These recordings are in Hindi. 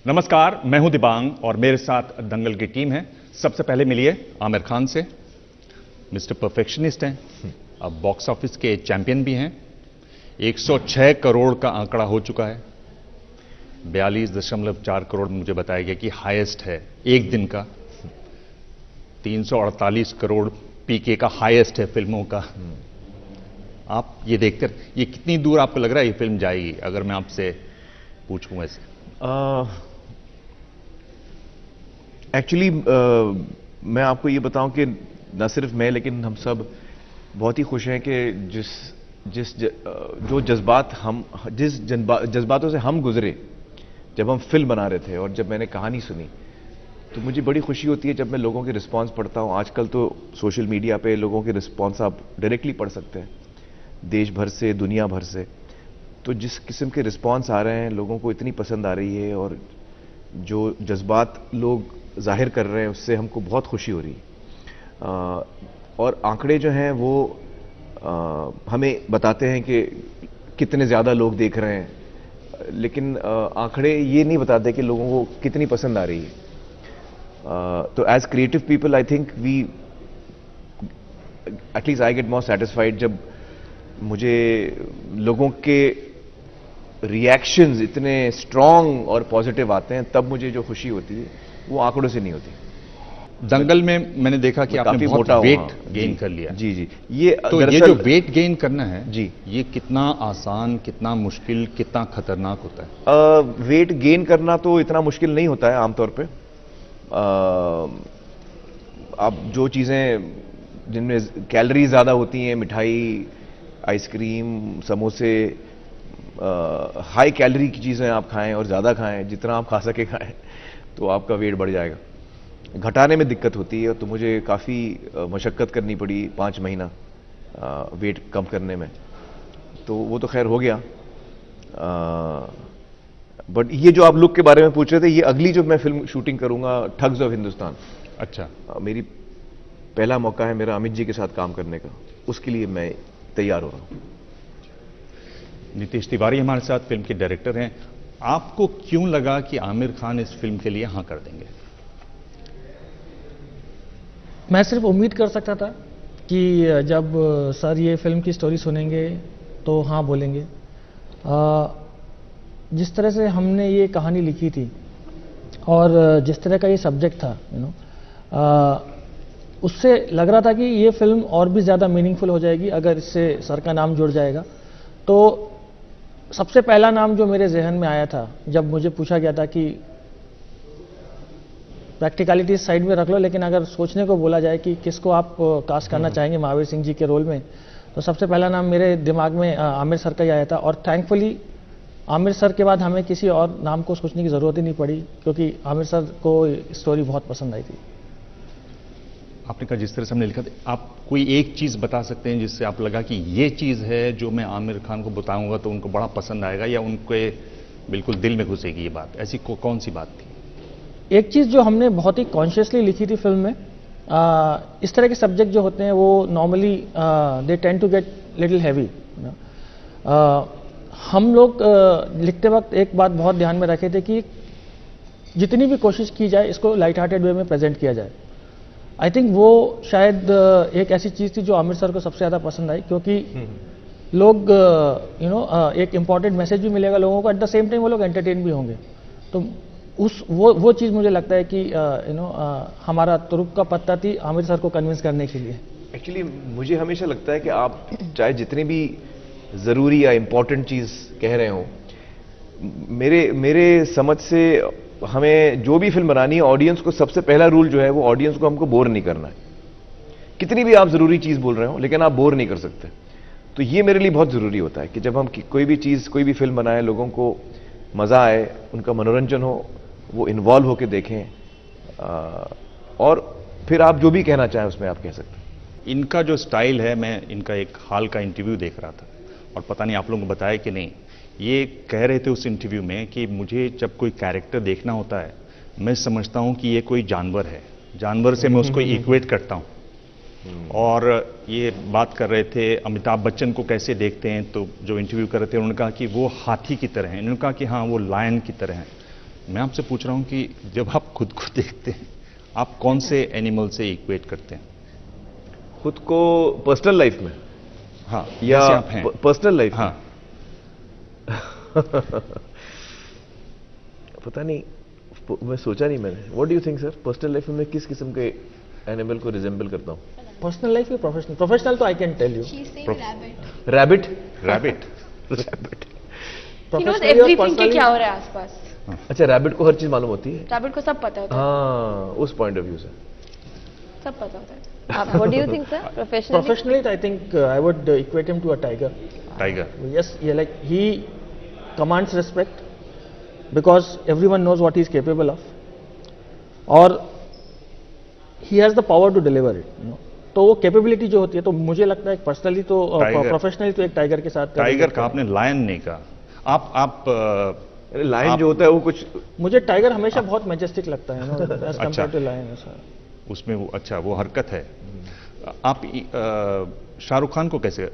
नमस्कार, मैं हूं दिबांग और मेरे साथ दंगल की टीम है। सबसे पहले मिलिए आमिर खान से। मिस्टर परफेक्शनिस्ट हैं, अब बॉक्स ऑफिस के चैंपियन भी हैं। 106 करोड़ का आंकड़ा हो चुका है। 42.4 करोड़ मुझे बताया गया कि हाईएस्ट है एक दिन का। 348 करोड़ पीके का हाईएस्ट है फिल्मों का। आप ये देखकर ये कितनी दूर आपको लग रहा है ये फिल्म जाएगी, अगर मैं आपसे पूछूं ऐसे? एक्चुअली मैं आपको ये बताऊं कि न सिर्फ मैं लेकिन हम सब बहुत ही खुश हैं कि जो जज्बातों से हम गुजरे जब हम फिल्म बना रहे थे और जब मैंने कहानी सुनी, तो मुझे बड़ी खुशी होती है जब मैं लोगों के रिस्पांस पढ़ता हूं। आजकल तो सोशल मीडिया पे लोगों के रिस्पांस आप डायरेक्टली पढ़ सकते हैं, देश भर से, दुनिया भर से। तो जिस किस्म के रिस्पांस आ रहे हैं, लोगों को इतनी पसंद आ रही है और जो जज्बात लोग जाहिर कर रहे हैं, उससे हमको बहुत खुशी हो रही है। और आंकड़े जो हैं वो हमें बताते हैं कि कितने ज़्यादा लोग देख रहे हैं, लेकिन आंकड़े ये नहीं बताते कि लोगों को कितनी पसंद आ रही है। तो as creative people I think we at least I get more satisfied जब मुझे लोगों के रिएक्शंस इतने स्ट्रांग और पॉजिटिव आते हैं, तब मुझे जो खुशी होती है वो आंकड़ों से नहीं होती। दंगल में मैंने देखा कि आपने बहुत वेट गेन कर लिया। जी जी। ये तो ये जो वेट गेन करना है जी, ये कितना आसान, कितना मुश्किल, कितना खतरनाक होता है? वेट गेन करना तो इतना मुश्किल नहीं होता है आमतौर पे। आप जो चीजें जिनमें कैलोरी ज्यादा होती हैं, मिठाई, आइसक्रीम, समोसे, हाई कैलोरी की चीजें आप खाएं और ज्यादा खाएं, जितना आप खा सके खाएं, तो आपका वेट बढ़ जाएगा। घटाने में दिक्कत होती है, तो मुझे काफ़ी मशक्क़त करनी पड़ी 5 महीना वेट कम करने में। तो वो तो खैर हो गया। बट ये जो आप लुक के बारे में पूछ रहे थे, ये अगली जो मैं फिल्म शूटिंग करूंगा, ठग्स ऑफ हिंदुस्तान। अच्छा। मेरी पहला मौका है मेरा अमित जी के साथ काम करने का, उसके लिए मैं तैयार हो रहा हूं। नीतीश तिवारी हमारे साथ फिल्म के डायरेक्टर हैं। आपको क्यों लगा कि आमिर खान इस फिल्म के लिए हाँ कर देंगे? मैं सिर्फ उम्मीद कर सकता था कि जब सर ये फिल्म की स्टोरी सुनेंगे तो हाँ बोलेंगे। जिस तरह से हमने ये कहानी लिखी थी और जिस तरह का ये सब्जेक्ट था, उससे लग रहा था कि ये फिल्म और भी ज़्यादा मीनिंगफुल हो जाएगी अगर इससे सर का नाम जुड़ जाएगा। तो सबसे पहला नाम जो मेरे जहन में आया था जब मुझे पूछा गया था कि प्रैक्टिकलिटी साइड में रख लो, लेकिन अगर सोचने को बोला जाए कि किसको आप कास्ट करना चाहेंगे महावीर सिंह जी के रोल में, तो सबसे पहला नाम मेरे दिमाग में आमिर सर का ही आया था। और थैंकफुली आमिर सर के बाद हमें किसी और नाम को सोचने की ज़रूरत ही नहीं पड़ी, क्योंकि आमिर सर को स्टोरी बहुत पसंद आई थी। आपने कहा जिस तरह से हमने लिखा था, आप कोई एक चीज़ बता सकते हैं जिससे आप लगा कि ये चीज़ है जो मैं आमिर खान को बताऊंगा तो उनको बड़ा पसंद आएगा, या उनके बिल्कुल दिल में घुसेगी ये बात? ऐसी कौन सी बात थी? एक चीज़ जो हमने बहुत ही कॉन्शियसली लिखी थी फिल्म में, इस तरह के सब्जेक्ट जो होते हैं वो normally they tend to get little heavy. हम लोग लिखते वक्त एक बात बहुत ध्यान में रखे थे कि जितनी भी कोशिश की जाए इसको लाइट हार्टेड वे में प्रेजेंट किया जाए। आई थिंक वो शायद एक ऐसी चीज़ थी जो आमिर सर को सबसे ज़्यादा पसंद आई, क्योंकि लोग एक इम्पॉर्टेंट मैसेज भी मिलेगा लोगों को, एट द सेम टाइम वो लोग एंटरटेन भी होंगे। तो वो चीज़ मुझे लगता है कि हमारा तुरुप का पत्ता थी आमिर सर को कन्विंस करने के लिए। एक्चुअली मुझे हमेशा लगता है कि आप चाहे जितनी भी ज़रूरी या इम्पोर्टेंट चीज़ कह रहे हो, मेरे समझ से हमें जो भी फिल्म बनानी है, ऑडियंस को सबसे पहला रूल जो है वो ऑडियंस को हमको बोर नहीं करना है। कितनी भी आप ज़रूरी चीज़ बोल रहे हो, लेकिन आप बोर नहीं कर सकते। तो ये मेरे लिए बहुत ज़रूरी होता है कि जब हम कोई भी चीज़, कोई भी फिल्म बनाएं, लोगों को मज़ा आए, उनका मनोरंजन हो, वो इन्वॉल्व होकर देखें, और फिर आप जो भी कहना चाहें उसमें आप कह सकते हैं। इनका जो स्टाइल है, मैं इनका एक हाल का इंटरव्यू देख रहा था और पता नहीं आप लोगों को बताया कि नहीं, ये कह रहे थे उस इंटरव्यू में कि मुझे जब कोई कैरेक्टर देखना होता है, मैं समझता हूं कि ये कोई जानवर है, जानवर से मैं उसको इक्वेट करता हूं। और ये बात कर रहे थे अमिताभ बच्चन को कैसे देखते हैं, तो जो इंटरव्यू कर रहे थे उन्होंने कहा कि वो हाथी की तरह हैं, उन्होंने कहा कि हाँ वो लायन की तरह हैं। मैं आपसे पूछ रहा हूं कि जब आप खुद को देखते हैं, आप कौन से एनिमल से इक्वेट करते हैं? खुद को पर्सनल लाइफ में हाँ, या जैसे आप हैं। पर्सनल लाइफ हाँ, पता नहीं, मैं सोचा नहीं मैंने। What do you think sir, personal life में मैं किस किस्म के एनिमल को रिजेंबल करता हूँ? पर्सनल लाइफ या प्रोफेशनल? प्रोफेशनल तो I can tell you. She's saying rabbit. Rabbit. Rabbit. Rabbit. He knows everything कि क्या हो रहा है आसपास. अच्छा, रैबिट को हर चीज मालूम होती है। रैबिट को सब पता होता है. हाँ, उस पॉइंट ऑफ व्यू से सब पता होता है. What do you think, sir? Professionally? Professionally, I think I would equate him to a tiger. Tiger. Yes, yeah, like he commands respect because everyone knows what he is capable of, और he has the power to deliver it. You know? तो वो कैपेबिलिटी जो होती है, तो मुझे लगता है पर्सनली तो Tiger. प्रोफेशनली तो एक टाइगर के साथ टाइगर का आपने लायन नहीं कहा। आप अरे लायन जो होता है वो कुछ मुझे टाइगर हमेशा बहुत मैजेस्टिक लगता है, एज अच्छा। Compare to lion. ऐसा उसमें वो अच्छा वो हरकत है। आप शाहरुख खान को कैसे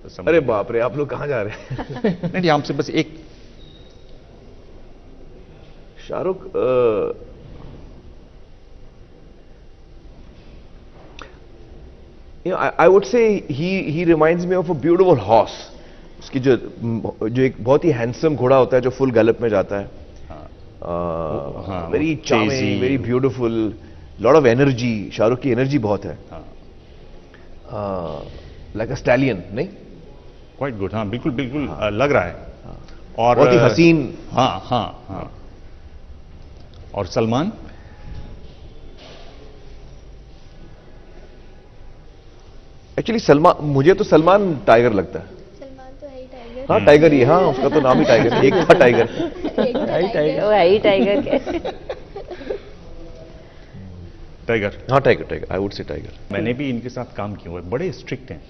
समझ? अरे बाप रे, आप लोग कहाँ जा रहे हैं? नहीं, आपसे बस एक Shahrukh I would say he reminds me of a beautiful horse. उसकी जो एक बहुत ही हैंडसम घोड़ा होता है जो फुल गैलप में जाता है, हाँ, वेरी वो चार्मिंग, तेजी। Very beautiful, lot of energy. Shahrukh की एनर्जी बहुत है, लाइक अ स्टैलियन। नहीं, क्वाइट गुड। हाँ, बिल्कुल बिल्कुल लग रहा है। और बहुत ही हसीन। हाँ हाँ हाँ। और सलमान? एक्चुअली सलमान, मुझे तो सलमान टाइगर लगता है। सलमान तो है ही टाइगर. हाँ, टाइगर ही है। हाँ, उसका तो नाम ही टाइगर है। एक था टाइगर। वो है ही टाइगर के। टाइगर। हाँ, tiger. I would say tiger. मैंने भी इनके साथ काम किया हुआ है, बड़े स्ट्रिक्ट हैं।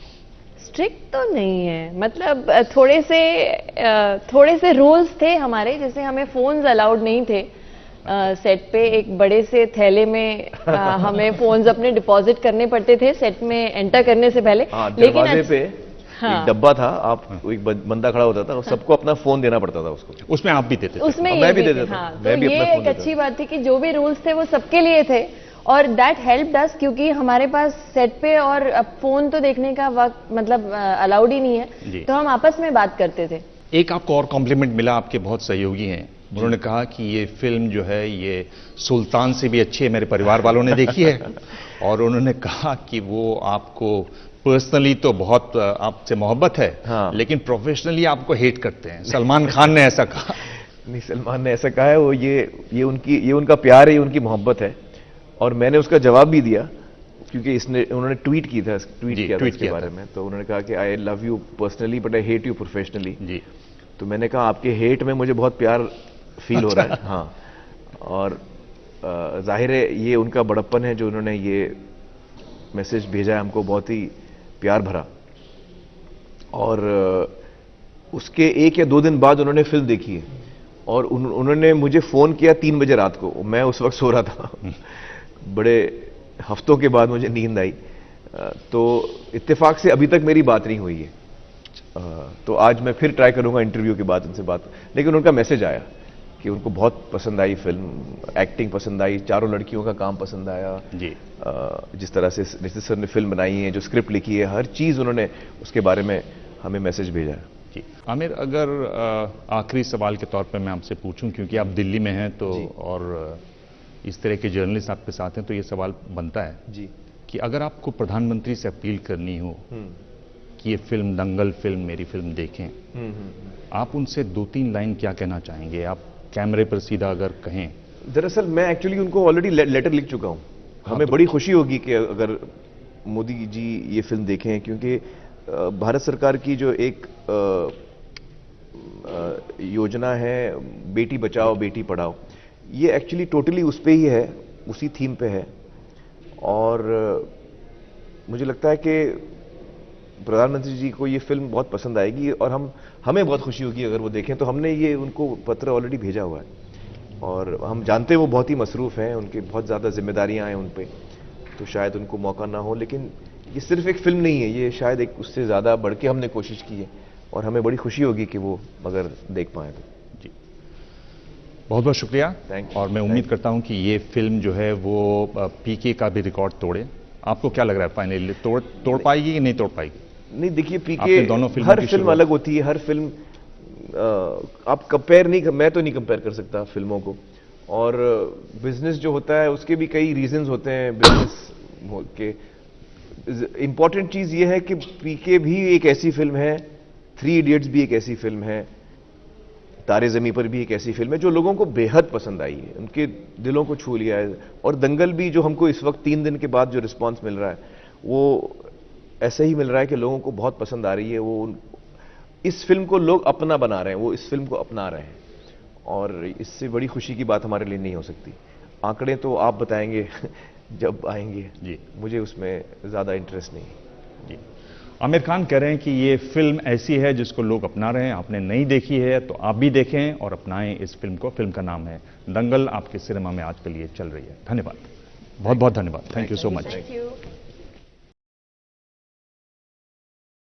स्ट्रिक्ट तो नहीं है, मतलब थोड़े से रूल्स थे हमारे, जैसे हमें फोन्स अलाउड नहीं थे सेट पे। एक बड़े से थैले में हमें फोन्स अपने डिपॉजिट करने पड़ते थे सेट में एंटर करने से पहले। हाँ, दरवाजे पे हाँ। एक डब्बा था, आप एक बंदा खड़ा होता था और सबको अपना फोन देना पड़ता था उसको। उसमें आप भी देते थे? उसमें हाँ, ये मैं भी भी दे थे, देता हाँ, हूँ। तो मैं भी अपना ये फोन एक देता अच्छी बात थी कि जो भी रूल्स थे वो सबके लिए थे, और दैट हेल्प्ड अस, क्योंकि हमारे पास सेट पे और फोन तो देखने का वक्त मतलब अलाउड ही नहीं जी। है, तो हम आपस में बात करते थे। एक आपको और कॉम्प्लीमेंट मिला, आपके बहुत सहयोगी हैं, उन्होंने कहा कि ये फिल्म जो है ये सुल्तान से भी अच्छी है, मेरे परिवार वालों ने देखी है। और उन्होंने कहा कि वो आपको पर्सनली तो बहुत आपसे मोहब्बत है, हाँ। लेकिन प्रोफेशनली आपको हेट करते हैं। सलमान खान ने ऐसा कहा। नहीं, सलमान ने ऐसा कहा है। वो ये उनका प्यार है, ये उनकी मोहब्बत है। और मैंने उसका जवाब भी दिया, क्योंकि उन्होंने ट्वीट किया था इसके बारे में। तो उन्होंने कहा कि I love you personally but I hate you professionally. जी। तो मैंने कहा आपके हेट में मुझे बहुत प्यार फील हो रहा है। हाँ, और जाहिर है ये उनका बड़प्पन है जो उन्होंने ये मैसेज भेजा है हमको, बहुत ही प्यार भरा। और उसके 1 या 2 दिन बाद उन्होंने फिल्म देखी है, और उन्होंने मुझे फ़ोन किया 3 बजे रात को। मैं उस वक्त सो रहा था। बड़े हफ्तों के बाद मुझे नींद आई। तो इत्तेफाक से अभी तक मेरी बात नहीं हुई है। तो आज मैं फिर ट्राई करूंगा इंटरव्यू के बाद उनसे बात। लेकिन उनका मैसेज आया कि उनको बहुत पसंद आई फिल्म, एक्टिंग पसंद आई, चारों लड़कियों का काम पसंद आया जी। जिस तरह से नितिश सर ने फिल्म बनाई है, जो स्क्रिप्ट लिखी है, हर चीज़ उन्होंने उसके बारे में हमें मैसेज भेजा है। जी आमिर, अगर आखिरी सवाल के तौर पे मैं आपसे पूछूं, क्योंकि आप दिल्ली में हैं तो और इस तरह के जर्नलिस्ट आपके साथ हैं, तो ये सवाल बनता है जी कि अगर आपको प्रधानमंत्री से अपील करनी हो कि ये फिल्म दंगल फिल्म मेरी फिल्म देखें, आप उनसे 2-3 लाइन क्या कहना चाहेंगे? आप कैमरे पर सीधा अगर कहें। दरअसल मैं एक्चुअली उनको ऑलरेडी लेटर लिख चुका हूँ। हमें बड़ी खुशी होगी कि अगर मोदी जी ये फिल्म देखें, क्योंकि भारत सरकार की जो एक योजना है बेटी बचाओ बेटी पढ़ाओ, ये एक्चुअली टोटली उस पे ही है, उसी थीम पे है। और मुझे लगता है कि प्रधानमंत्री जी को ये फिल्म बहुत पसंद आएगी, और हमें बहुत खुशी होगी अगर वो देखें। तो हमने ये उनको पत्र ऑलरेडी भेजा हुआ है, और हम जानते हैं वो बहुत ही मसरूफ़ हैं, उनकी बहुत ज़्यादा जिम्मेदारियां हैं उन पे, तो शायद उनको मौका ना हो। लेकिन ये सिर्फ एक फिल्म नहीं है, ये शायद एक उससे ज़्यादा बढ़ के हमने कोशिश की है, और हमें बड़ी खुशी होगी कि वो अगर देख पाएँ तो। जी बहुत बहुत शुक्रिया। Thank you. और मैं उम्मीद करता हूं कि ये फिल्म जो है वो पीके का भी रिकॉर्ड तोड़े। आपको क्या लग रहा है फाइनली तोड़ पाएगी कि नहीं तोड़ पाएगी? नहीं, देखिए आपने पीके, दोनों फिल्मों हर की फिल्म शुरुआत- अलग होती है, हर फिल्म आप कंपेयर नहीं, मैं तो नहीं कंपेयर कर सकता फिल्मों को। और बिजनेस जो होता है उसके भी कई रीजंस होते हैं बिजनेस के। इंपॉर्टेंट चीज ये है कि पीके भी एक ऐसी फिल्म है, 3 इडियट्स भी एक ऐसी फिल्म है, तारे ज़मीं पर भी एक ऐसी फिल्म है जो लोगों को बेहद पसंद आई है, उनके दिलों को छू लिया है। और दंगल भी जो हमको इस वक्त 3 दिन के बाद जो रिस्पांस मिल रहा है वो ऐसे ही मिल रहा है कि लोगों को बहुत पसंद आ रही है। वो इस फिल्म को लोग अपना बना रहे हैं, वो इस फिल्म को अपना रहे हैं, और इससे बड़ी खुशी की बात हमारे लिए नहीं हो सकती। आंकड़े तो आप बताएंगे जब आएंगे जी। मुझे उसमें ज़्यादा इंटरेस्ट नहीं। जी। आमिर खान कह रहे हैं कि ये फिल्म ऐसी है जिसको लोग अपना रहे हैं। आपने नहीं देखी है तो आप भी देखें और अपनाएं इस फिल्म को। फिल्म का नाम है दंगल, आपके सिनेमा में आज के लिए चल रही है। धन्यवाद, बहुत बहुत धन्यवाद। Thank you so much. Thank you.